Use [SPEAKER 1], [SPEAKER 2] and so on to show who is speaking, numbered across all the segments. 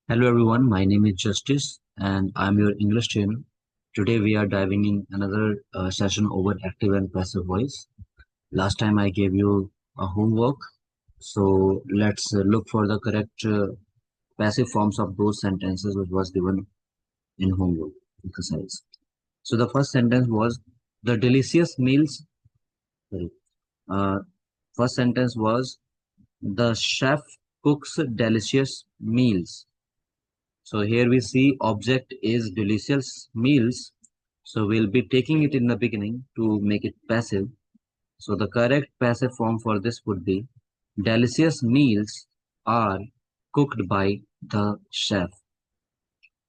[SPEAKER 1] Hello everyone, my name is Justice and I'm your English trainer. Today we are diving in another session over active and passive voice. Last time I gave you a homework, so let's look for the correct passive forms of those sentences which was given in homework exercise. So the first sentence was the delicious meals. Sorry, uh, first sentence was the chef cooks delicious meals. So here we see object is delicious meals. So we'll be taking it in the beginning to make it passive. So the correct passive form for this would be delicious meals are cooked by the chef.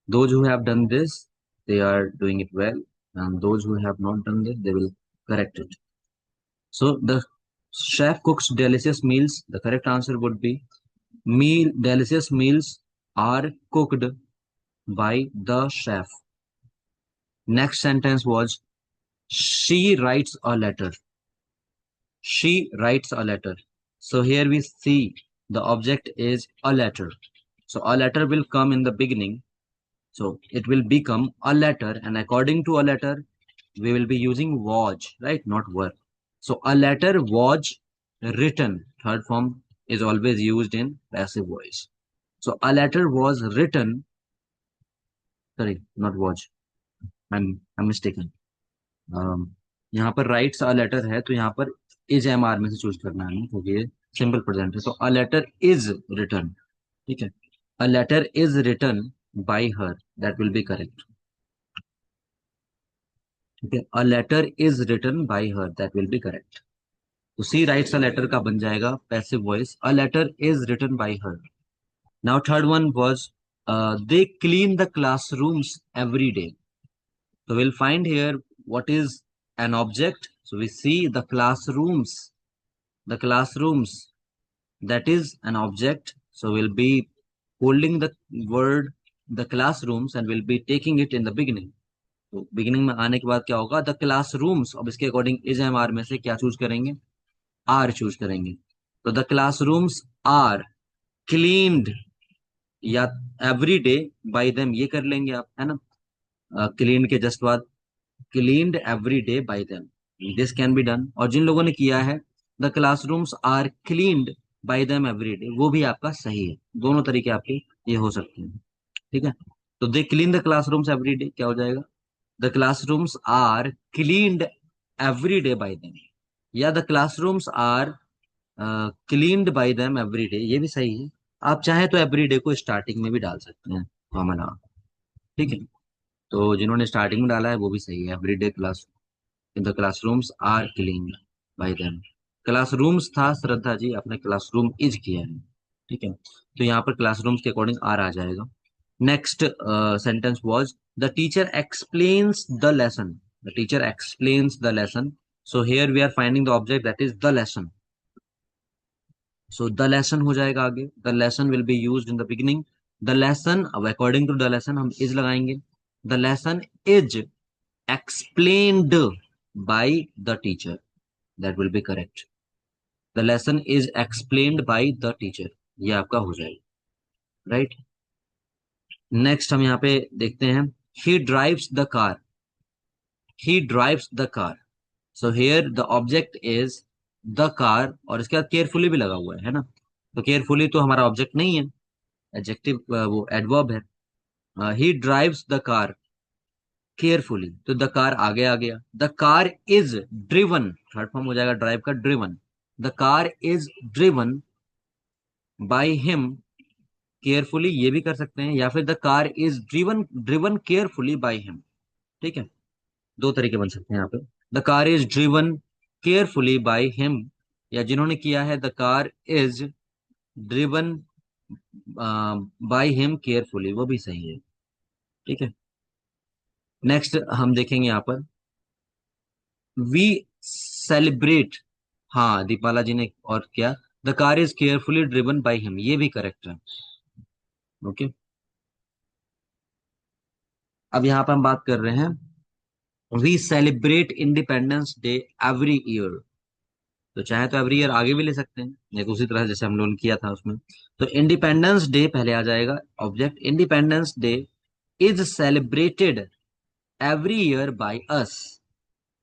[SPEAKER 1] Those who have done this, they are doing it well. And those who have not done this, they will correct it. So the chef cooks delicious meals. The correct answer would be delicious meals are cooked by the chef. Next sentence was she writes a letter. She writes a letter. So here we see the object is a letter. So a letter will come in the beginning. So it will become a letter, and according to a letter, we will be using was, right? Not were. So a letter was written. Third form is always used in passive voice. So a letter was written. Sorry, not was. I'm mistaken. यहाँ पर rights a letter है तो यहाँ पर is M R में से choose करना है हमें, क्योंकि ये सिंपल प्रेजेंट है। तो अ लेटर इज रिटर्न, ठीक है। A letter is written by her, that will be correct, ठीक है। A letter is written by her, that will be correct. तो सी राइट्स अ लेटर का बन जाएगा passive voice, a letter is written by her. Now third one was they clean the classrooms every day. So we'll find here what is an object. So we see the classrooms. The classrooms, that is an object. So we'll be holding the word the classrooms and we'll be taking it in the beginning. तो beginning में आने के बाद क्या होगा, the classrooms। अब इसके according is M R में से क्या चूज करेंगे, आर चूज करेंगे। तो the classrooms are cleaned या एवरी डे बाय देम, ये कर लेंगे आप, है ना। क्लीन के जस्ट बाद cleaned every day by them, this can be done। और जिन लोगों ने किया है the classrooms are cleaned by them every day, वो भी आपका सही है। दोनों तरीके आपके ये हो सकते हैं, ठीक है। तो they clean the classrooms every day क्या हो जाएगा, the classrooms are cleaned every day by them, या the classrooms are cleaned by them every day, ये भी सही है। आप चाहे तो एवरी डे को स्टार्टिंग में भी डाल सकते हैं कॉमन, ठीक है। तो जिन्होंने स्टार्टिंग में डाला है वो भी सही है, every day class the classrooms are clean by them. Classrooms था श्रद्धा जी, आपने क्लासरूम इज किया है, ठीक है। तो यहाँ पर क्लासरूम्स के अकॉर्डिंग आर आ जाएगा। Next sentence was the teacher explains the lesson. The teacher explains the lesson. So here we are finding the object that is the lesson. So the lesson हो जाएगा आगे, the lesson will be used in the beginning. The lesson, अब according to the lesson हम is लगाएंगे। The lesson is explained by the teacher, that will be correct। the lesson is explained by the teacher, ये आपका हो जाएगा, right. Next हम यहाँ पे देखते हैं he drives the car। he drives the car। so here the object is the car, और इसके बाद केयरफुली भी लगा हुआ है ना। तो केयरफुली तो हमारा ऑब्जेक्ट नहीं है, एडजेक्टिव वो एडवर्ब है। he drives the car carefully, तो द कार आगे आ गया। The car is driven, third form हो जाएगा ड्राइव का, driven. The car is driven by him carefully, ये भी कर सकते हैं, या फिर the car is driven driven carefully by him, ठीक है। दो तरीके बन सकते हैं यहाँ पे, the car is driven carefully by him, या जिन्होंने किया है the car is driven by him carefully, वो भी सही है, ठीक है। नेक्स्ट हम देखेंगे यहाँ पर वी सेलिब्रेट। हाँ, दीपाला जी ने और क्या, the car is carefully driven by him, ये भी करेक्ट है, ओके। अब यहाँ पर हम बात कर रहे हैं we celebrate independence day every year. तो चाहे तो एवरी ईयर आगे भी ले सकते हैं, एक उसी तरह जैसे हम लोगों ने किया था उसमें। तो इंडिपेंडेंस डे पहले आ जाएगा। Object independence day is celebrated every year by us.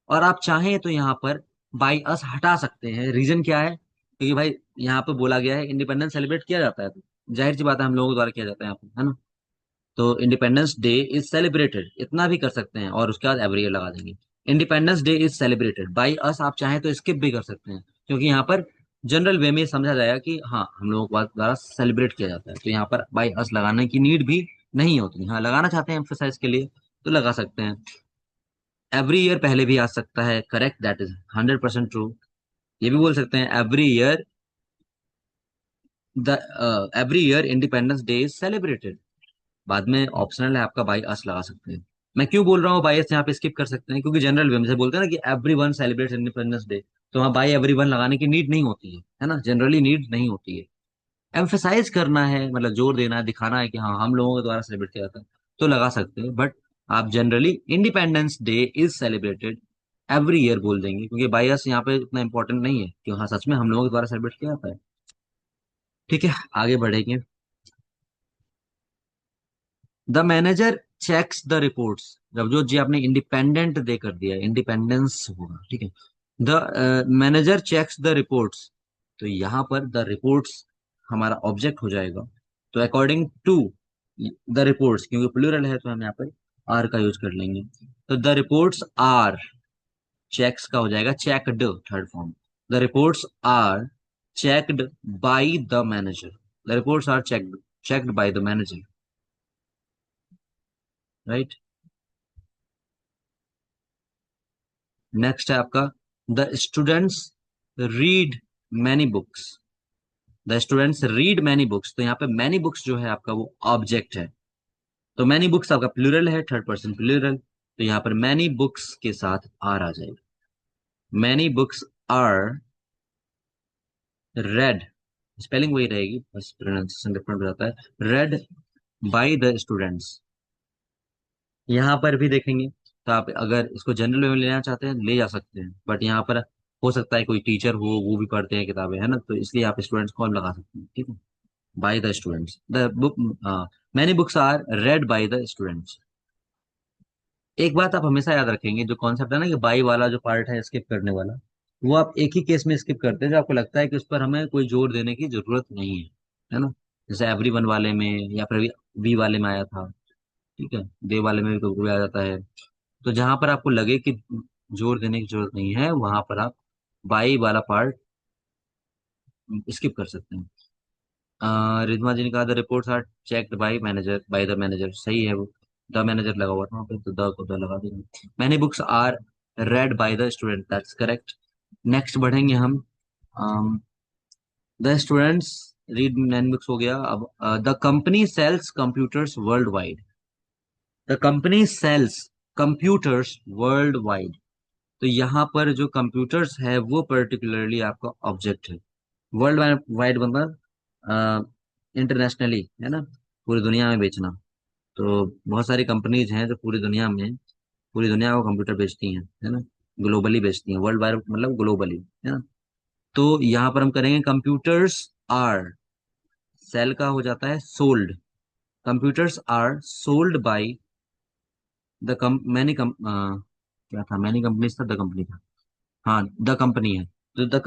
[SPEAKER 1] और आप चाहें तो यहाँ पर बाय अस हटा सकते हैं। रीजन क्या है? क्योंकि भाई यहाँ पे बोला गया है इंडिपेंडेंस सेलिब्रेट किया जाता है, तो जाहिर सी बात है हम लोगों द्वारा किया जाता है यहाँ पे, है ना। तो इंडिपेंडेंस डे इज सेलिब्रेटेड इतना भी कर सकते हैं, और उसके बाद एवरी ईयर लगा देंगे। Independence day is celebrated by us, आप चाहें तो स्किप भी कर सकते हैं, क्योंकि यहाँ पर जनरल वे में समझा जाएगा कि हाँ हम लोगों के द्वारा सेलिब्रेट किया जाता है, तो यहाँ पर बाई अस लगाने की नीड भी नहीं होती। हाँ लगाना चाहते हैं एम्फेसाइज के लिए तो लगा सकते हैं। एवरी ईयर पहले भी आ सकता है, करेक्ट, दैट इज 100% ट्रू। ये भी बोल सकते हैं every year the every year independence day is celebrated. बाद में ऑप्शनल है आपका, बाई अस लगा सकते हैं। मैं क्यों बोल रहा हूँ बाई अस यहाँ पे स्किप कर सकते हैं, क्योंकि जनरल वे में से बोलते हैं ना कि every one celebrate independence day, तो वहाँ बाई एवरी वन लगाने की नीड नहीं होती है ना, जनरली नीड नहीं होती है। एम्फेसाइज करना है, मतलब जोर देना है, दिखाना है कि हाँ हम लोगों के द्वारा सेलिब्रेट किया जाता है, तो लगा सकते हैं। बट आप generally independence day is celebrated every year बोल देंगे, क्योंकि बाई अस यहाँ पे इतना इंपॉर्टेंट नहीं है कि हाँ सच में हम लोगों के द्वारा सेलिब्रेट किया जाता है। ठीक है, आगे बढ़ेंगे। The manager checks the reports. जब जो जी आपने इंडिपेंडेंट दे कर दिया, इंडिपेंडेंस होगा, ठीक है। The manager checks the reports, तो यहां पर द रिपोर्ट्स हमारा ऑब्जेक्ट हो जाएगा। तो अकॉर्डिंग टू द रिपोर्ट्स, क्योंकि प्लूरल है तो हम यहाँ पर आर का यूज कर लेंगे। तो द रिपोर्ट्स आर, चेक्स का हो जाएगा checked, third form. The reports are checked by the manager. The reports are checked checked by the manager, right. Next है आपका the students read many books. The students read many books, तो यहाँ पे many books जो है आपका वो object है। तो मैनी बुक्स आपका प्लूरल है, थर्ड पर्सन प्लूरल, तो यहाँ पर मैनी बुक्स के साथ आर आ जाएगा। Many books are read, spelling वही रहेगी, बस प्रोनाउंसिएशन डिफरेंट हो जाता है। रेड बाय द स्टूडेंट्स, यहाँ पर भी देखेंगे तो आप अगर इसको जनरल में लेना चाहते हैं ले जा सकते हैं, बट यहाँ पर हो सकता है कोई टीचर हो वो भी पढ़ते हैं किताबें, है ना, तो इसलिए आप स्टूडेंट्स को लगा सकते हैं, ठीक है। By the students, the book, many books are read by the students. एक बात आप हमेशा याद रखेंगे, जो कॉन्सेप्ट है ना कि बाई वाला जो पार्ट है स्किप करने वाला, वो आप एक ही केस में स्किप करते हैं जो आपको लगता है कि उस पर हमें कोई जोर देने की जरूरत नहीं है ना। जैसे एवरी वन वाले में, या फिर वी वाले में आया था, ठीक है, दे वाले में भी कभी कभी आ जाता है। तो जहां पर आपको लगे कि जोर देने की जरूरत नहीं है, वहां पर आप बाई वाला पार्ट स्किप कर सकते हैं। रिधमा जी ने कहा the reports are checked by manager, by the manager, सही है वो, द मैनेजर लगा हुआ था वहाँ पे, तो द को द लगा देंगे। Many books are read by the student, that's correct. Next बढ़ेंगे हम। The students read many books हो गया। अब the company sells computers worldwide. The company sells computers worldwide, तो यहाँ पर जो कंप्यूटर्स है वो पर्टिकुलरली आपका ऑब्जेक्ट है। वर्ल्ड वाइड मतलब इंटरनेशनली, है ना, पूरी दुनिया में बेचना। तो बहुत सारी कंपनीज हैं जो पूरी दुनिया में, पूरी दुनिया को कंप्यूटर बेचती हैं, है ना, ग्लोबली बेचती हैं। वर्ल्ड वाइड मतलब ग्लोबली, है ना। तो यहाँ पर हम करेंगे कंप्यूटर्स आर, सेल का हो जाता है sold. Computers are sold by the many क्या था, मैनी कंपनीज था, द कंपनी था, हाँ द कंपनी है। तो the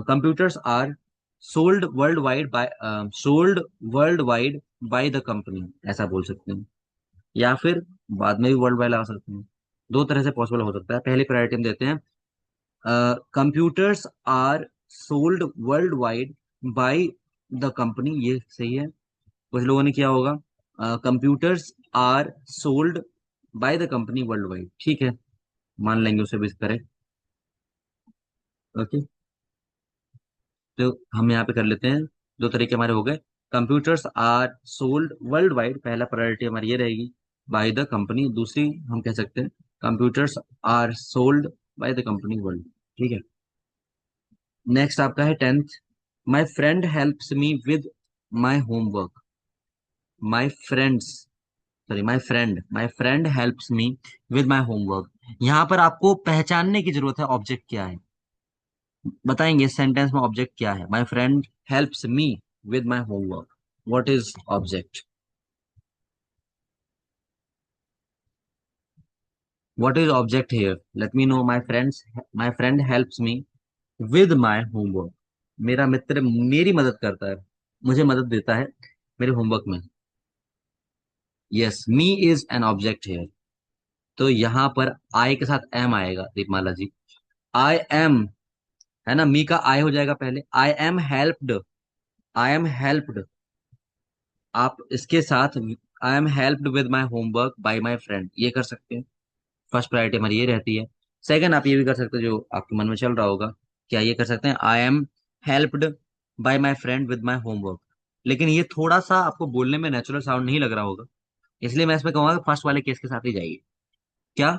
[SPEAKER 1] computers are sold worldwide by, sold worldwide by the company, ऐसा बोल सकते हैं। या फिर बाद में भी वर्ल्ड वाइड लगा सकते हैं, दो तरह से पॉसिबल हो सकता है। पहली प्रायोरिटी हम देते हैं computers are sold worldwide by the company, ये सही है। कुछ लोगों ने किया होगा computers are sold by the company worldwide, ठीक है, मान लेंगे उसे भी करेक्ट। ओके, तो हम यहाँ पे कर लेते हैं। दो तरीके हमारे हो गए। Computers are sold worldwide, पहला प्रायोरिटी हमारी ये रहेगी, बाय द कंपनी। दूसरी हम कह सकते हैं computers are sold by the company world, ठीक है। नेक्स्ट आपका है 10th। My friend helps me with my homework. My friends, sorry my friend helps me with my homework. यहाँ पर आपको पहचानने की जरूरत है ऑब्जेक्ट क्या है। बताएंगे इस सेंटेंस में ऑब्जेक्ट क्या है। माई friend helps me with my homework, what is object? What is object here? Let me know. My friend helps me with my homework. मेरा मित्र मेरी मदद करता है, मुझे मदद देता है मेरे होमवर्क में। Yes, me is an object here. तो यहाँ पर आई के साथ एम आएगा दीपमाला जी। आई एम, है ना, मी का आई हो जाएगा पहले। आई am helped, I am helped. आप इसके साथ आई am helped with my homework by my friend, ये कर सकते हैं। फर्स्ट प्रायोरिटी हमारी ये रहती है। सेकंड आप ये भी कर सकते हो, जो आपके मन में चल रहा होगा, क्या ये कर सकते हैं, आई am helped by my friend with my homework. लेकिन ये थोड़ा सा आपको बोलने में नेचुरल साउंड नहीं लग रहा होगा, इसलिए मैं इसमें कहूंगा फर्स्ट वाले केस के साथ ही जाइए। क्या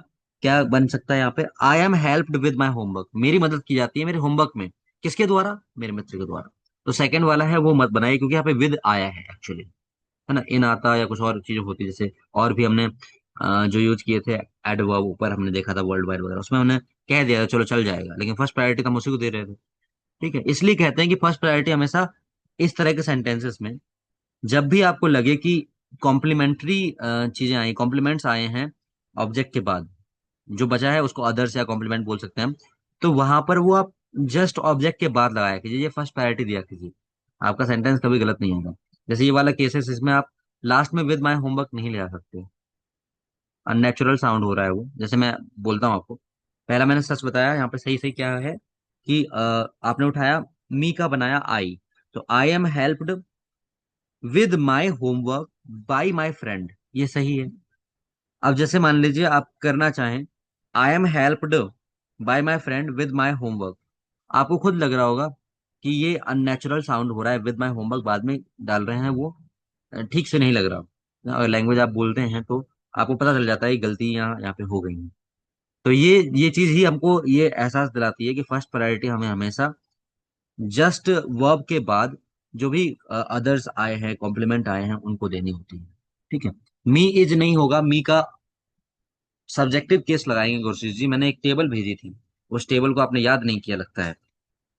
[SPEAKER 1] क्या बन सकता है यहाँ पे? आई am helped with my homework, मेरी मदद की जाती है मेरे होमवर्क में। किसके द्वारा? मेरे मित्र के द्वारा। तो सेकंड वाला है वो मत बनाइए, क्योंकि यहाँ पे विद आया है एक्चुअली, है ना। इन आता या कुछ और चीजें होती, जैसे और भी हमने जो यूज किए थे एडवर्ब, ऊपर हमने देखा था वर्ल्ड वाइड वगैरह, उसमें हमने कह दिया था चलो चल जाएगा, लेकिन फर्स्ट प्रायोरिटी तो हम उसी को दे रहे थे। ठीक है, इसलिए कहते हैं कि फर्स्ट प्रायोरिटी हमेशा इस तरह के सेंटेंसेस में, जब भी आपको लगे कि कॉम्प्लीमेंट्री चीजें आई, कॉम्प्लीमेंट्स आए हैं ऑब्जेक्ट के बाद, जो बचा है उसको अदर्स या कॉम्प्लीमेंट बोल सकते हैं हम, तो वहां पर वो आप जस्ट ऑब्जेक्ट के बाद लगाया कीजिए, ये फर्स्ट प्रायोरिटी दिया कीजिए। आपका सेंटेंस कभी गलत नहीं होगा। जैसे ये वाला केसेस, इसमें आप लास्ट में विद माई होमवर्क नहीं ले आ सकते, अननेचुरल साउंड हो रहा है वो। जैसे मैं बोलता हूँ आपको, पहला मैंने सच बताया, यहाँ पे सही सही क्या है कि आपने उठाया मी का बनाया आई, तो आई am helped with my homework by my friend, ये सही है। अब जैसे मान लीजिए आप करना चाहें, आई am helped by my friend with my homework, आपको खुद लग रहा होगा कि ये अननेचुरल साउंड हो रहा है, विद माई होमवर्क बाद में डाल रहे हैं वो, ठीक से नहीं लग रहा। अगर लैंग्वेज आप बोलते हैं तो आपको पता चल जाता है कि गलती यहाँ यहाँ पे हो गई है। तो ये चीज ही हमको ये एहसास दिलाती है कि फर्स्ट प्रायोरिटी हमें हमेशा जस्ट वर्ब के बाद जो भी अदर्स आए हैं, कॉम्प्लीमेंट आए हैं, उनको देनी होती है। ठीक है, मी इज नहीं होगा, मी का सब्जेक्टिव केस लगाएंगे गुरशीत जी। मैंने एक टेबल भेजी थी, उस टेबल को आपने याद नहीं किया लगता है।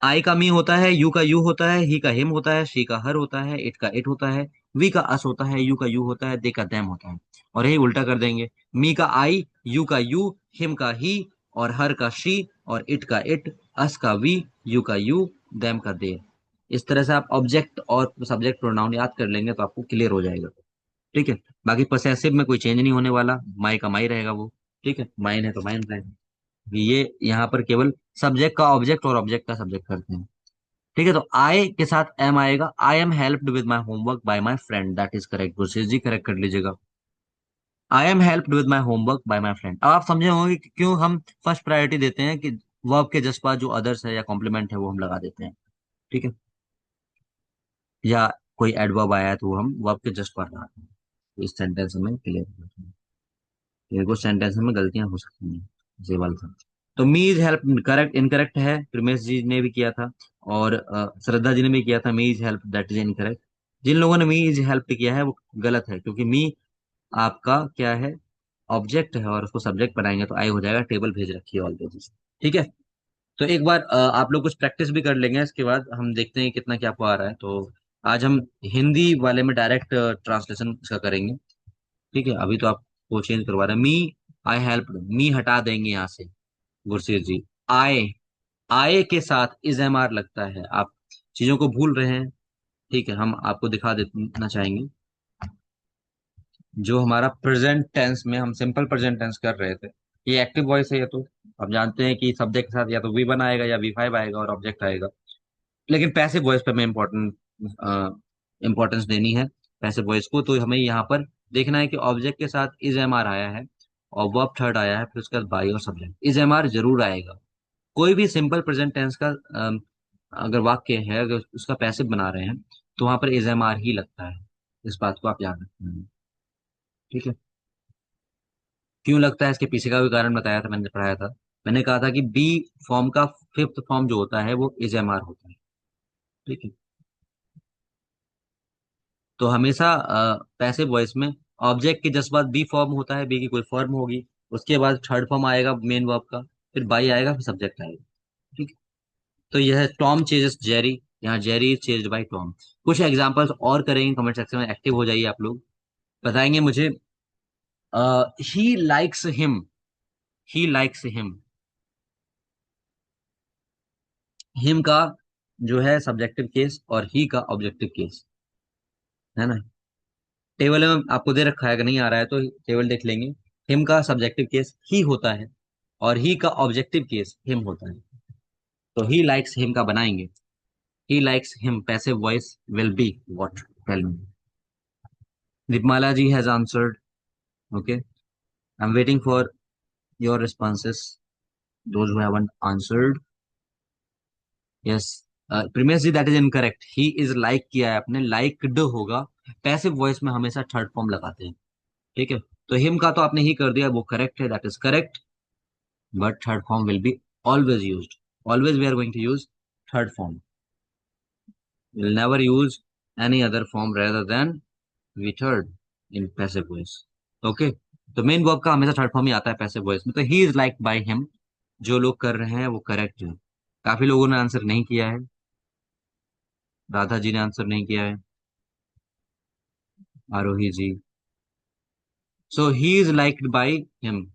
[SPEAKER 1] आई का मी होता है, यू का यू होता है, ही का हिम होता है, शी का हर होता है, इट का इट होता है, वी का अस होता है, यू का यू होता है, दे का देम होता है। और यही उल्टा कर देंगे, मी का आई, यू का यू, हिम का ही, और हर का शी, और इट का इट, अस का वी, यू का यू, देम का दे। इस तरह से आप ऑब्जेक्ट और सब्जेक्ट प्रोनाउन याद कर लेंगे तो आपको क्लियर हो जाएगा। ठीक है, बाकी पोसेसिव में कोई चेंज नहीं होने वाला, माई का माई रहेगा वो। ठीक है, माइन है तो माइन रहेगा। ये यहाँ पर केवल सब्जेक्ट का ऑब्जेक्ट और ऑब्जेक्ट का सब्जेक्ट करते हैं। ठीक है, तो आई के साथ एम आएगा, I am helped with my homework by my friend, that is correct. Gursheet ji correct कर लीजिएगा, I am helped with my homework by my friend. अब आप समझे होंगे कि क्यों हम फर्स्ट प्रायोरिटी देते हैं, कि वर्ब के जस्ट बाद जो अदर्स है या कॉम्प्लीमेंट है वो हम लगा देते हैं। ठीक है, या कोई एडवर्ब आया है तो वो हम वर्ब के जस्ट बाद लगाते हैं। तो इस सेंटेंस में क्लियर हो जाता है। ये कुछ सेंटेंस में गलतियां हो सकती हैं, ये वाला था। तो मी इज हेल्प करेक्ट, इनकरेक्ट है, रमेश जी ने भी किया था, और श्रद्धा जी ने भी किया था me is help, that is incorrect. जिन लोगों ने मी इज हेल्प किया है वो गलत है, क्योंकि मी आपका क्या है, ऑब्जेक्ट है, और उसको सब्जेक्ट बनाएंगे तो आई हो जाएगा। टेबल भेज रखी है ऑलरेडी। ठीक है, तो एक बार आप लोग कुछ प्रैक्टिस भी कर लेंगे, इसके बाद हम देखते हैं कितना क्या आपको आ रहा है। तो आज हम हिंदी वाले में डायरेक्ट ट्रांसलेशन इसका करेंगे। ठीक है, अभी तो आपको चेंज करवा रहे हैं। मी आई हेल्प, मी हटा देंगे यहाँ से गुरशीत जी। आए, आए के साथ इज एम आर लगता है, आप चीजों को भूल रहे हैं। ठीक है, हम आपको दिखा देना चाहेंगे, जो हमारा प्रेजेंट टेंस में हम सिंपल प्रेजेंट टेंस कर रहे थे, ये एक्टिव वॉइस है। ये तो हम जानते हैं कि सब्जेक्ट के साथ या तो वी वन आएगा या वी फाइव आएगा और ऑब्जेक्ट आएगा। लेकिन पैसिव वॉइस पे हमें इम्पोर्टेंस देनी है, पैसिव वॉइस को। तो हमें यहाँ पर देखना है कि ऑब्जेक्ट के साथ इज एम आर आया है, और वर्ब थर्ड आया है, फिर उसके बाद बाई और सब्जेक्ट, इज एम आर जरूर आएगा। कोई भी सिंपल प्रेजेंट टेंस का अगर वाक्य है, अगर उसका पैसिव बना रहे हैं, तो वहां पर इज एम आर ही लगता है। इस बात को आप याद रखें। ठीक है, क्यों लगता है इसके पीछे का भी कारण बताया था, मैंने पढ़ाया था। मैंने कहा था कि बी फॉर्म का फिफ्थ फॉर्म जो होता है वो इज एम आर होता है। ठीक है, तो हमेशा पैसिव वॉइस में ऑब्जेक्ट के जस्ट बाद बी फॉर्म होता है, बी की कोई फॉर्म होगी, उसके बाद थर्ड फॉर्म आएगा मेन वर्ब का, फिर बाई आएगा, फिर सब्जेक्ट आएगा। ठीक है, तो यह टॉम चेजेस जेरी, यहाँ Jerry is chased bye Tom. कुछ एग्जांपल्स और करेंगे, कमेंट सेक्शन में एक्टिव हो जाइए आप लोग, बताएंगे मुझे। ही लाइक्स हिम, ही लाइक्स हिम का जो है सब्जेक्टिव केस और ही का ऑब्जेक्टिव केस, है ना। टेबल में आपको दे रखा है, अगर नहीं आ रहा है तो टेबल देख लेंगे। हिम का सब्जेक्टिव केस ही होता है और ही का ऑब्जेक्टिव केस हिम होता है। तो ही लाइक्स हिम का बनाएंगे, he likes him passive voice will be what, tell me. Deepmala ji has answered, okay, I am waiting for your responses, those who haven't answered. Yes, प्रीमियस ji that is incorrect, he is like किया है आपने, liked होगा। Passive voice में हमेशा third form लगाते हैं, ठीक है। तो हिम का तो आपने ही कर दिया, वो करेक्ट है, that is correct, but third form will be always used, always we are going to use third form, we'll never use any other form rather than we third in passive voice, okay। तो main verb का हमेशा third form ही आता है passive voice में। तो ही is like by him, जो लोग कर रहे हैं वो करेक्ट है। काफी लोगों ने आंसर नहीं किया है, राधा जी ने आंसर नहीं किया है, Aarohi ji. So he is liked by him.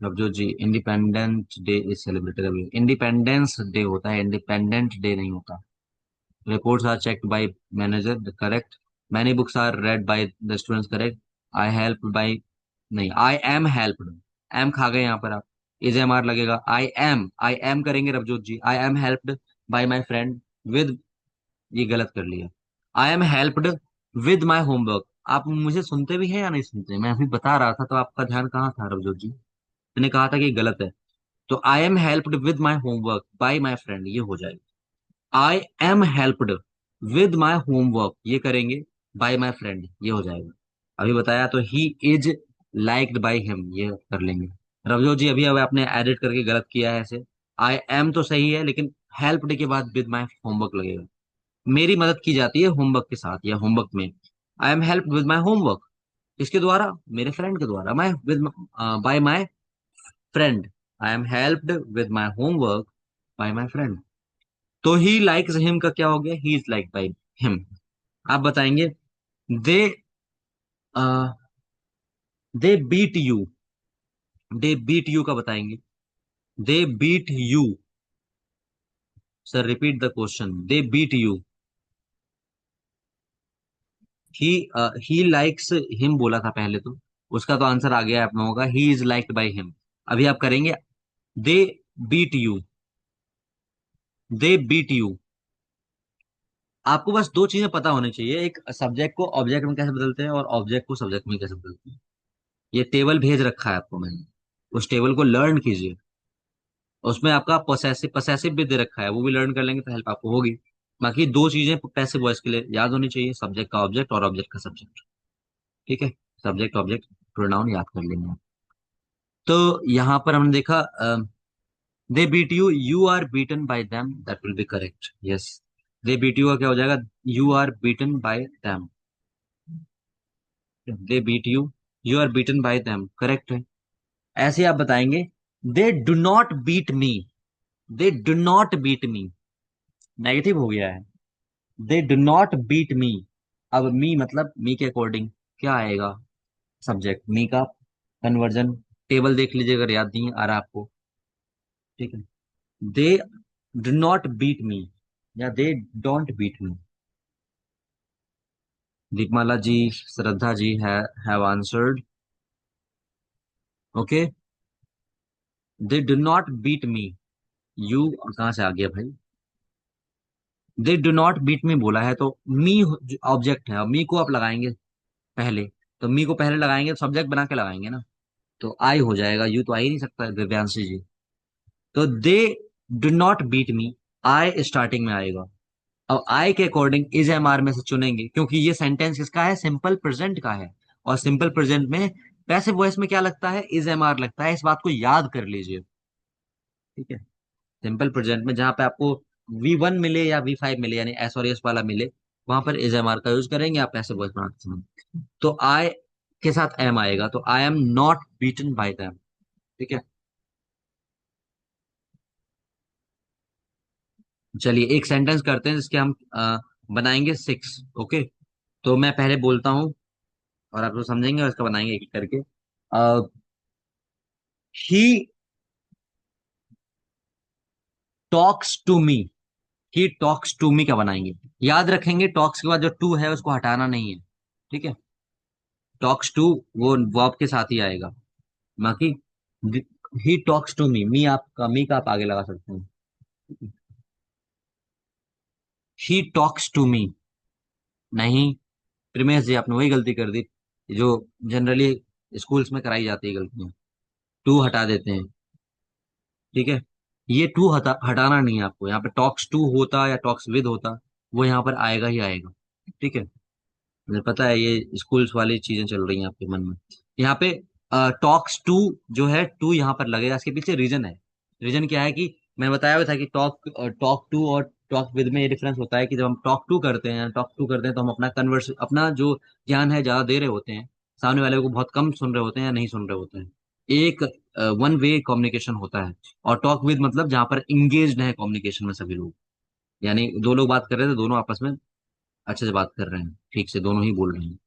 [SPEAKER 1] Navjot ji, independence day is celebrated अभी, इंडिपेंडेंस डे होता है, इंडिपेंडेंट डे नहीं होता। Reports are checked by manager, correct. Many books are read by the students, correct. I helped by, नहीं, I am helped, am खा गए यहाँ पर आप, इज एम आर लगेगा। आई एम करेंगे Ravjot ji, I am helped by my friend with, ये गलत कर लिया। I am helped with my homework. आप मुझे सुनते भी हैं या नहीं सुनते, मैं अभी बता रहा था तो आपका ध्यान कहाँ था रवजोत जी, मैंने कहा था कि गलत है। तो आई am helped with my homework by my friend, ये हो जाएगा। आई am helped with my homework, ये करेंगे बाय माई फ्रेंड, ये हो जाएगा। अभी बताया तो ही इज लाइक्ड बाय हिम, ये कर लेंगे। रवजोत जी, अभी अब आपने एडिट करके गलत किया है ऐसे, आई एम तो सही है लेकिन हेल्प्ड के बाद विद माई होमवर्क लगेगा। मेरी मदद की जाती है होमवर्क के साथ या होमवर्क में। I am help with my homework, किसके द्वारा, मेरे फ्रेंड के द्वारा, my with, by my friend. I am helped with my homework by my friend. तो ही लाइक्स हिम का क्या हो गया, he is like by him. आप बताएंगे, they they beat you, they beat you का बताएंगे, they beat you. Sir repeat the question, they beat you. He he likes him बोला था पहले तो, उसका तो आंसर आ गया आप लोगों का, he is liked by him. अभी आप करेंगे, they beat you, they beat you. आपको बस दो चीजें पता होनी चाहिए, एक सब्जेक्ट को ऑब्जेक्ट में कैसे बदलते हैं और ऑब्जेक्ट को सब्जेक्ट में कैसे बदलते हैं। ये टेबल भेज रखा है आपको मैंने, उस टेबल को लर्न कीजिए। उसमें आपका पोसेसिव पसेसिव भी दे रखा है, वो भी लर्न कर लेंगे तो हेल्प आपको होगी। बाकी दो चीजें पैसिव वॉइस के लिए याद होनी चाहिए, सब्जेक्ट का ऑब्जेक्ट और ऑब्जेक्ट का सब्जेक्ट, ठीक है। सब्जेक्ट ऑब्जेक्ट प्रोनाउन याद कर लेंगे आप। तो यहाँ पर हमने देखा, they beat you, you are beaten by them, that will be correct, yes. They beat you का क्या हो जाएगा, you are beaten by them, they beat you, you are beaten by them, correct है। ऐसे आप बताएंगे, they do not beat me, they do not beat me, negative हो गया है, they do not beat me. अब मी मतलब मी के अकॉर्डिंग क्या आएगा, सब्जेक्ट मी का कन्वर्जन, टेबल देख लीजिए अगर याद नहीं आ रहा आपको, ठीक है। They do not beat me या they don't beat me. Deepmala ji, Shraddha ji have answered, okay. They do not beat me, you कहाँ से आ गया भाई, they do not beat me बोला है तो मी ऑब्जेक्ट है, और मी को आप लगाएंगे पहले, तो मी को पहले लगाएंगे तो सब्जेक्ट बना के लगाएंगे ना, तो आई हो जाएगा, यू तो आ ही नहीं सकता दिव्यांशी जी। तो they do not beat me, I starting में आएगा। अब आई के अकॉर्डिंग इज एम आर में से चुनेंगे, क्योंकि ये सेंटेंस किसका है, सिंपल प्रेजेंट का है, और सिंपल प्रेजेंट में पैसिव वॉइस में क्या लगता है, इज एम आर लगता है, इस बात को याद कर लीजिए, ठीक है। सिंपल प्रेजेंट में जहां पे आपको V1 मिले या V5 मिले, यानी एस और एस वाला मिले, वहां पर इज एम आर का यूज करेंगे आप पैसिव वॉइस बनाते समय। तो आई के साथ एम आएगा, तो आई am not beaten by them, ठीक है। चलिए एक सेंटेंस करते हैं जिसके हम बनाएंगे 6। ओके, तो मैं पहले बोलता हूँ और आप लोग समझेंगे और इसका बनाएंगे एक एक करके। He talks to me. He talks to me का बनाएंगे। याद रखेंगे टॉक्स के बाद जो टू है उसको हटाना नहीं है। ठीक है, टॉक्स टू वो वर्ब के साथ ही आएगा। बाकी ही टॉक्स टू मी का आप आगे लगा सकते हैं। ही टॉक्स टू मी नहीं, प्रिमेश जी आपने वही गलती कर दी जो जनरली स्कूल्स में कराई जाती है गलतियां। टू हटा देते हैं। ठीक है, ये टू हटाना नहीं है आपको। यहाँ पे टॉक्स टू होता या टॉक्स विद होता, वो यहाँ पर आएगा ही आएगा। ठीक है, मुझे पता है ये स्कूल्स वाली चीजें चल रही हैं आपके मन में। यहाँ पे टॉक्स टू जो है, टू यहाँ पर लगेगा, इसके पीछे रीजन है। रीजन क्या है कि मैंने बताया हुआ था कि टॉक टू और टॉक विद में ये डिफरेंस होता है कि जब हम टॉक टू करते हैं तो हम अपना कन्वर्स अपना जो ज्ञान है ज्यादा दे रहे होते हैं, सामने वाले को बहुत कम सुन रहे होते हैं या नहीं सुन रहे होते हैं। एक वन वे कम्युनिकेशन होता है। और टॉक विद मतलब जहाँ पर इंगेज है कम्युनिकेशन में सभी लोग, यानी दो लोग बात कर रहे थे, दोनों आपस में अच्छे से बात कर रहे हैं, ठीक से दोनों ही बोल रहे हैं।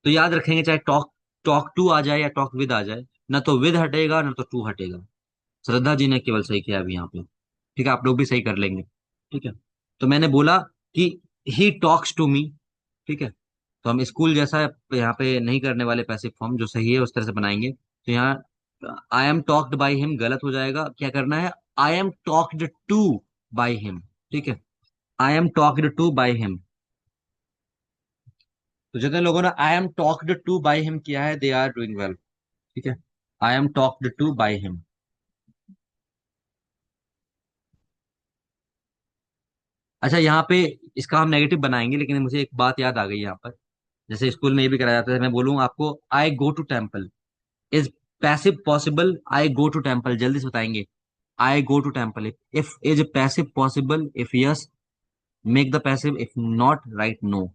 [SPEAKER 1] तो याद रखेंगे चाहे टॉक टॉक टू आ जाए या टॉक विद आ जाए, ना तो विद हटेगा ना तो टू हटेगा। श्रद्धा जी ने केवल सही किया अभी यहाँ पे। ठीक है, आप लोग भी सही कर लेंगे। ठीक है, तो मैंने बोला कि ही टॉक्स टू मी। ठीक है, तो हम स्कूल जैसा यहाँ पे नहीं करने वाले पैसिव फॉर्म, जो सही है उस तरह से बनाएंगे। तो यहाँ I am talked by him गलत हो जाएगा, क्या करना है, I am talked to by him. ठीक है, I am talked to by him. तो जितने लोगों ने I am talked to by him किया है दे आर डूइंग वेल। ठीक है, I am talked to by him. अच्छा, यहाँ पे इसका हम नेगेटिव बनाएंगे, लेकिन मुझे एक बात याद आ गई यहाँ पर। जैसे स्कूल में ये भी कराया जाता है, मैं बोलूँ आपको I go to temple. Is passive possible I go to temple? जल्दी से बताएंगे। I go to temple, if is passive possible, if yes make the passive, if not write no.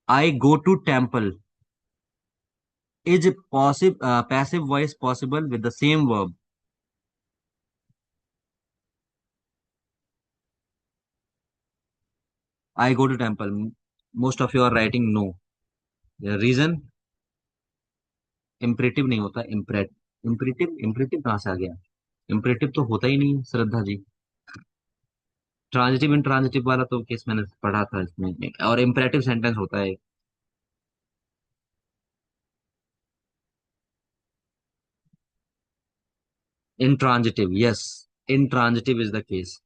[SPEAKER 1] I go to temple is possible passive voice possible with the same verb. I go to temple, most of you are writing no. Reason, imperative नहीं होता, imperative imperative कहाँ से आ गया? Imperative तो होता ही नहीं है श्रद्धा जी। ट्रांजिटिव इंट्रांजिटिव वाला तो केस मैंने पढ़ा था इसमें, और इम्परेटिव सेंटेंस होता है। Intransitive, yes, intransitive is the case,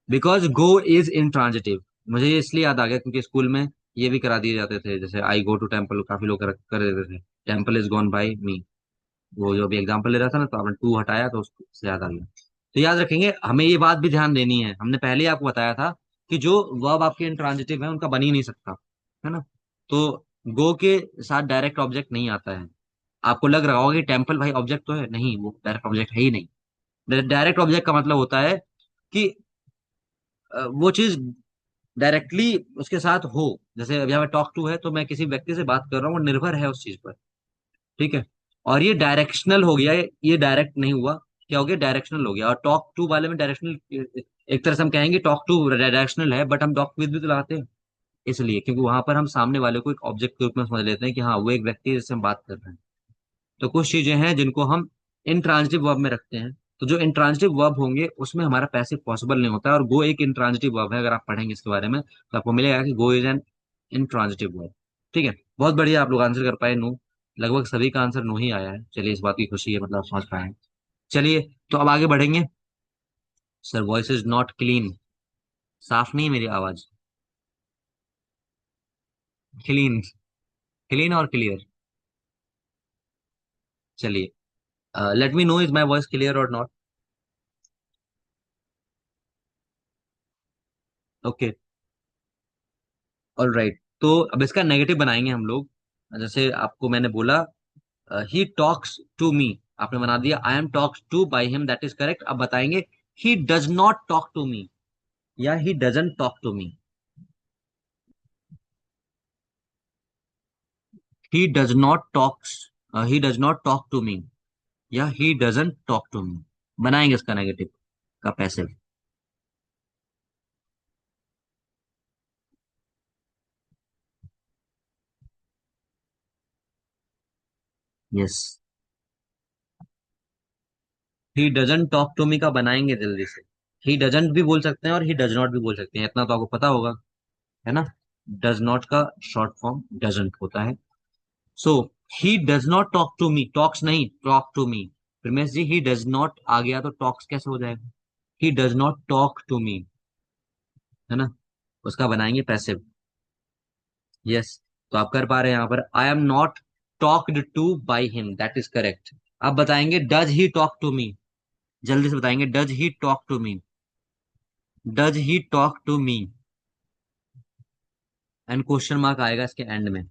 [SPEAKER 1] because go is intransitive. मुझे ये इसलिए याद आ गया क्योंकि स्कूल में ये भी करा दिए जाते थे, जैसे आई गो टू टेम्पल काफी लोग कर देते थे, टेम्पल इज गॉन बाय मी। वो जो अभी एग्जाम्पल ले रहा था ना, तो आपने टू हटाया तो उससे याद आ गया। तो याद रखेंगे, हमें ये बात भी ध्यान देनी है, हमने पहले ही आपको बताया था कि जो वर्ब आपके इंट्रांजिटिव है उनका बन ही नहीं सकता, है ना। तो गो के साथ डायरेक्ट ऑब्जेक्ट नहीं आता है। आपको लग रहा होगा कि टेम्पल भाई ऑब्जेक्ट तो है, नहीं, वो डायरेक्ट ऑब्जेक्ट है ही नहीं। डायरेक्ट ऑब्जेक्ट का मतलब होता है कि वो चीज डायरेक्टली उसके साथ हो। जैसे अभी हमें टॉक टू है तो मैं किसी व्यक्ति से बात कर रहा हूँ, वो निर्भर है उस चीज पर। ठीक है, और ये डायरेक्शनल हो गया, ये डायरेक्ट नहीं हुआ। क्या हो गया, डायरेक्शनल हो गया। और टॉक टू वाले में डायरेक्शनल, एक तरह से हम कहेंगे टॉक टू डायरेक्शनल है, बट हम टॉक विद भी तो लगाते हैं, इसलिए क्योंकि वहां पर हम सामने वाले को एक ऑब्जेक्ट के रूप में समझ लेते हैं कि हाँ वो एक व्यक्ति है जिससे हम बात कर रहे हैं। तो कुछ चीजें हैं जिनको हम इंट्रांजिटिव वर्ब में रखते हैं। तो जो इंट्रांजिटिव वर्ब होंगे उसमें हमारा पैसिव पॉसिबल नहीं होता है, और गो एक इंट्रांजिटिव वर्ब है। अगर आप पढ़ेंगे इसके बारे में तो आपको मिलेगा कि गो इज एन इंट्रांजिटिव वर्ब। ठीक है, बहुत बढ़िया, आप लोग आंसर कर पाए नो। लगभग सभी का आंसर नो ही आया है, चलिए इस बात की खुशी है, मतलब आप समझ पाए हैं। चलिए, तो अब आगे बढ़ेंगे। Sir voice is not clean, साफ नहीं है मेरी आवाज। क्लीन, क्लीन और क्लियर। चलिए, let me know is my voice clear और नॉट। ओके, ऑल राइट, तो अब इसका नेगेटिव बनाएंगे हम लोग। जैसे आपको मैंने बोला ही टॉक्स टू मी, आपने बना दिया I am talks to by him, that is correct. अब बताएंगे he does not talk to me या he doesn't talk to me. He does not talks, he does not talk to me या he doesn't talk to me. बनाएंगे इसका negative. का passive. Yes. He doesn't talk to me का बनाएंगे जल्दी से। He doesn't भी बोल सकते हैं और ही डज नॉट भी बोल सकते हैं, इतना तो आपको पता होगा, है ना। डज नॉट का शॉर्ट फॉर्म डजंट होता है। So he does not talk to me, talks नहीं, talk to me. Ramesh ji, he does not आ गया तो टॉक्स कैसे हो जाएगा? He does not talk to me, है ना, उसका बनाएंगे पैसिव। यस। तो आप कर पा रहे हैं यहाँ पर, I am not talked to by him, that is correct. आप बताएंगे does he talk to me, जल्दी से बताएंगे, does he talk to me, does he talk to me, and question mark आएगा इसके एंड में।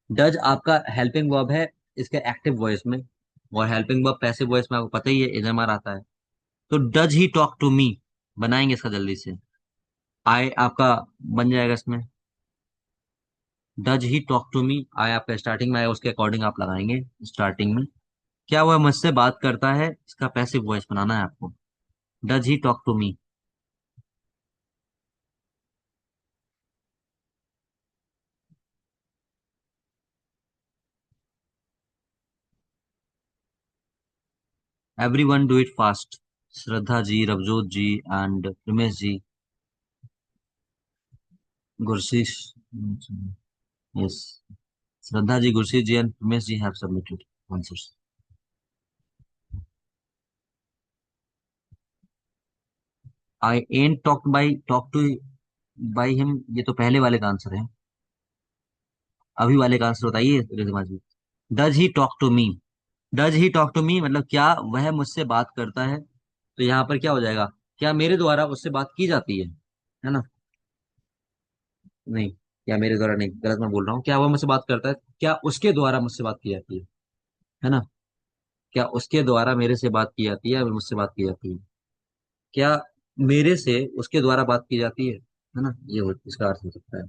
[SPEAKER 1] डज आपका हेल्पिंग वर्ब है इसके एक्टिव वॉइस में, और हेल्पिंग वर्ब पैसिव वॉइस में आपको पता ही है, एनएमआर आता है। तो does he talk to me बनाएंगे इसका जल्दी से। आई आपका बन जाएगा इसमें, does he talk to me, I आपका स्टार्टिंग में आएगा, उसके अकॉर्डिंग आप लगाएंगे स्टार्टिंग में। क्या वह मुझसे बात करता है, इसका पैसिव वॉइस बनाना है आपको। Does he talk to me. Everyone do it fast. Shraddha ji, Ravjot ji and Ramesh ji, Gurshish, yes, Shraddha ji, Gurshish ji and Ramesh ji have submitted answers. I ain't talk by, talk to by him, ये तो पहले वाले का आंसर है। अभी वाले का आंसर बताइए Ridhma ji. Does he talk to me, does he talk to me मतलब क्या वह मुझसे बात करता है, तो यहाँ पर क्या हो जाएगा, क्या मेरे द्वारा उससे बात की जाती है ना। नहीं, क्या मेरे द्वारा नहीं, गलत मैं बोल रहा हूँ, क्या वह मुझसे बात करता है, क्या उसके द्वारा मुझसे बात की जाती है ना। क्या उसके द्वारा मेरे से बात की जाती है या मुझसे बात की जाती है, क्या मेरे से उसके द्वारा बात की जाती है ना, ये इसका अर्थ हो सकता है।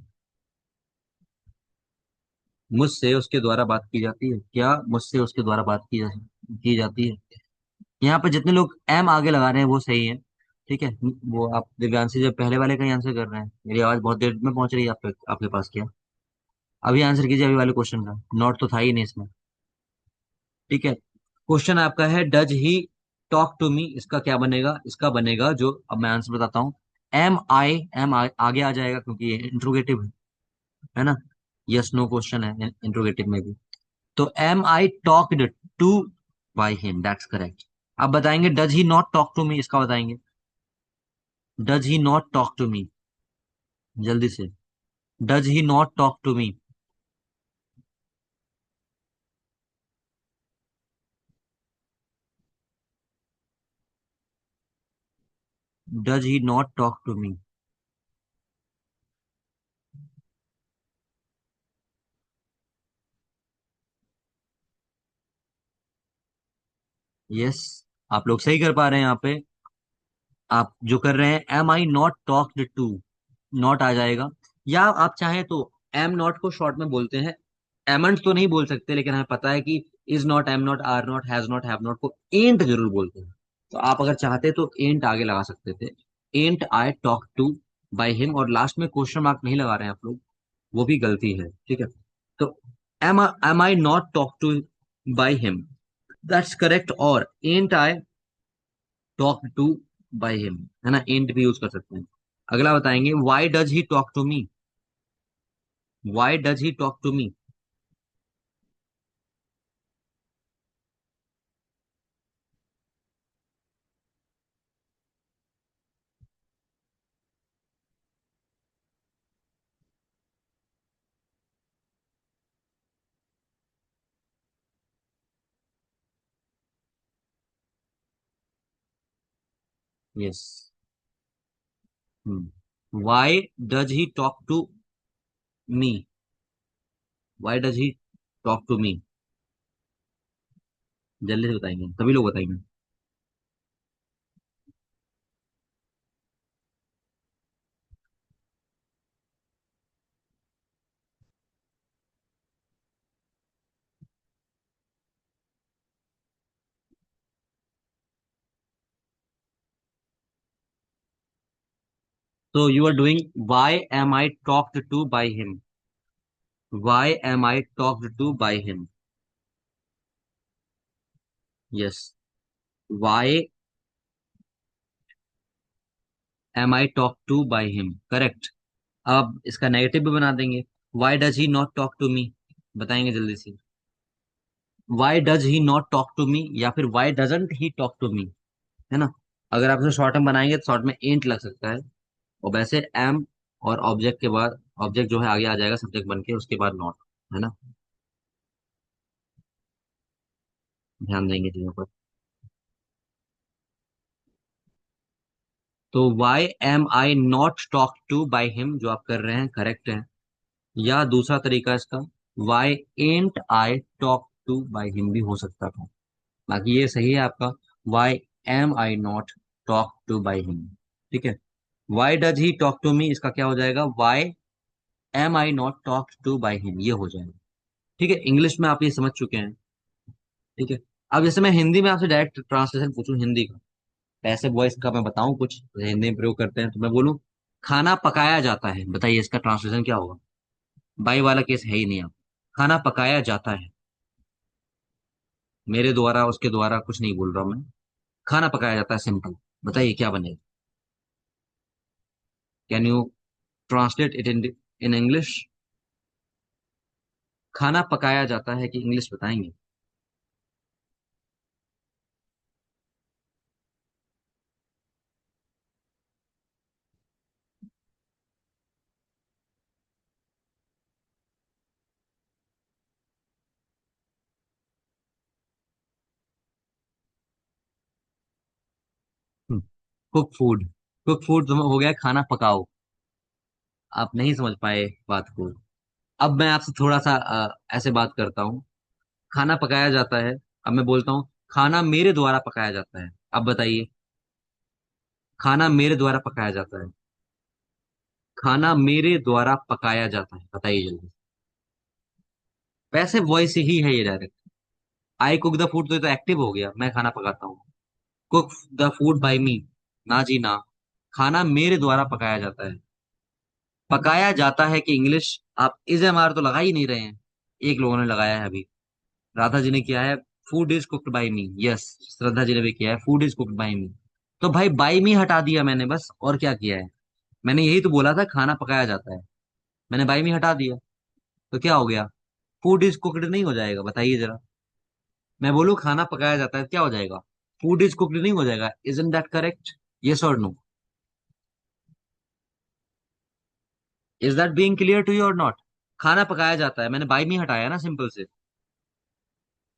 [SPEAKER 1] मुझसे उसके द्वारा बात की जाती है, क्या मुझसे उसके द्वारा बात की जाती है। यहाँ पे जितने लोग एम आगे लगा रहे हैं वो सही है, ठीक है। वो आप दिव्यांशी जब पहले वाले का ही आंसर कर रहे हैं, मेरी आवाज बहुत देर में पहुंच रही है आपके पास क्या? अभी आंसर कीजिए अभी वाले क्वेश्चन का, नॉट तो था ही नहीं इसमें, ठीक है। क्वेश्चन आपका है does he talk to me, इसका क्या बनेगा, इसका बनेगा जो, अब मैं आंसर बताता हूँ। एम आगे आ जाएगा क्योंकि ये इंट्रोगेटिव है ना। यस नो क्वेश्चन है इंट्रोगेटिव में भी। तो am I talked to by him, that's correct. अब बताएंगे does he not talk to me, इसका बताएंगे, does he not talk to me, जल्दी से, does he not talk to me, does he not talk to me. Yes, आप लोग सही कर पा रहे हैं यहाँ पे। आप जो कर रहे हैं, am I not talked to, not आ जाएगा, या आप चाहें तो एम नॉट को शॉर्ट में बोलते हैं, एमंट तो नहीं बोल सकते, लेकिन हमें पता है कि is not, am not, are not, has not, have not को एंट जरूर बोलते हैं। तो आप अगर चाहते तो एंट आगे लगा सकते थे, ain't I talk to by him, और लास्ट में क्वेश्चन मार्क नहीं लगा रहे हैं आप लोग, वो भी गलती है, ठीक है। तो am I not talk to by him, that's correct. और ain't I talk to by him, है ना, एंट भी यूज कर सकते हैं। अगला बताएंगे, why does he talk to me, why does he talk to me. Yes. Why does he talk to me, why does he talk to me, जल्दी से बताएंगे, सभी लोग बताएंगे। So you are doing why am I talked to by him? Why am I talked to by him? Yes. Why am I talked to by him? Correct. अब इसका negative भी बना देंगे. Why does he not talk to me? बताएंगे जल्दी से. Why does he not talk to me या फिर why doesn't he talk to me? है ना. अगर आप इसे शॉर्ट में बनाएंगे तो शॉर्ट में ain't लग सकता है. और वैसे am और ऑब्जेक्ट के बाद ऑब्जेक्ट जो है आगे आ जाएगा सब्जेक्ट बन के, उसके बाद नॉट. है ना. ध्यान देंगे चीजों पर. तो why am I not talk to by him जो आप कर रहे हैं करेक्ट है. या दूसरा तरीका इसका, why aren't I talk to by him भी हो सकता था. बाकी ये सही है आपका. Why am I not talk to by him. ठीक है. Why does he talk to me इसका क्या हो जाएगा, why am I not talk to by him ये हो जाएगा. ठीक है. इंग्लिश में आप ये समझ चुके हैं. ठीक है. अब जैसे मैं हिंदी में आपसे डायरेक्ट ट्रांसलेशन पूछूं हिंदी का, ऐसे वॉइस का मैं बताऊं कुछ हिंदी में प्रयोग करते हैं, तो मैं बोलूं खाना पकाया जाता है, बताइए इसका ट्रांसलेशन क्या होगा. बाई वाला केस है ही नहीं. आप खाना पकाया जाता है, मेरे द्वारा उसके द्वारा कुछ नहीं बोल रहा हूं मैं. खाना पकाया जाता है सिंपल. बताइए क्या बनेगा. Can you translate it in English. खाना पकाया जाता है कि इंग्लिश बताएंगे. Cook food. कुक फूड तो हो गया खाना पकाओ. आप नहीं समझ पाए बात को. अब मैं आपसे थोड़ा सा ऐसे बात करता हूँ. खाना पकाया जाता है. अब मैं बोलता हूँ खाना मेरे द्वारा पकाया जाता है. अब बताइए. खाना मेरे द्वारा पकाया जाता है. खाना मेरे द्वारा पकाया जाता है, बताइए जल्दी. वैसे वॉइस ही है ये direct. I cook the food तो एक्टिव हो गया, मैं खाना पकाता हूँ. कुक द फूड बाय मी. ना जी ना. खाना मेरे द्वारा पकाया जाता है. पकाया जाता है कि इंग्लिश. आप इज एम आर तो लगा ही नहीं रहे हैं. एक लोगों ने लगाया है अभी. राधा जी ने किया है. Food is cooked by me. Yes. Shraddha ji ने भी किया है, food is cooked by me. तो भाई बाय मी हटा दिया मैंने बस, और क्या किया है. मैंने यही तो बोला था खाना पकाया जाता है. मैंने बाय मी हटा दिया. तो क्या हो गया. फूड इज कुक्ड नहीं हो जाएगा, बताइए जरा. मैं बोलूँ खाना पकाया जाता है क्या हो जाएगा. फूड इज कुक्ड नहीं हो जाएगा. Isn't that correct. यस और no. Is that being clear to you or not. खाना पकाया जाता है, मैंने बाई मी हटाया ना सिंपल से.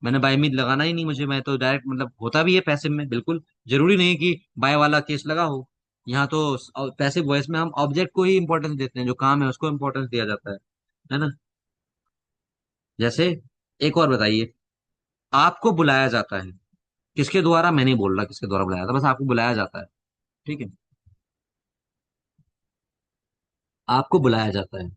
[SPEAKER 1] मैंने बाई मी लगाना ही नहीं मुझे, मैं तो डायरेक्ट मतलब होता भी है पैसिव में बिल्कुल. जरूरी नहीं कि बाय वाला केस लगा हो. यहाँ तो पैसिव वॉइस में हम ऑब्जेक्ट को ही इंपॉर्टेंस देते हैं, जो काम है उसको इंपॉर्टेंस दिया जाता है ना. जैसे एक और बताइए. आपको बुलाया जाता है. किसके द्वारा मैं नहीं बोल रहा किसके द्वारा बुलाया था, बस आपको बुलाया जाता है. ठीक है. आपको बुलाया जाता है.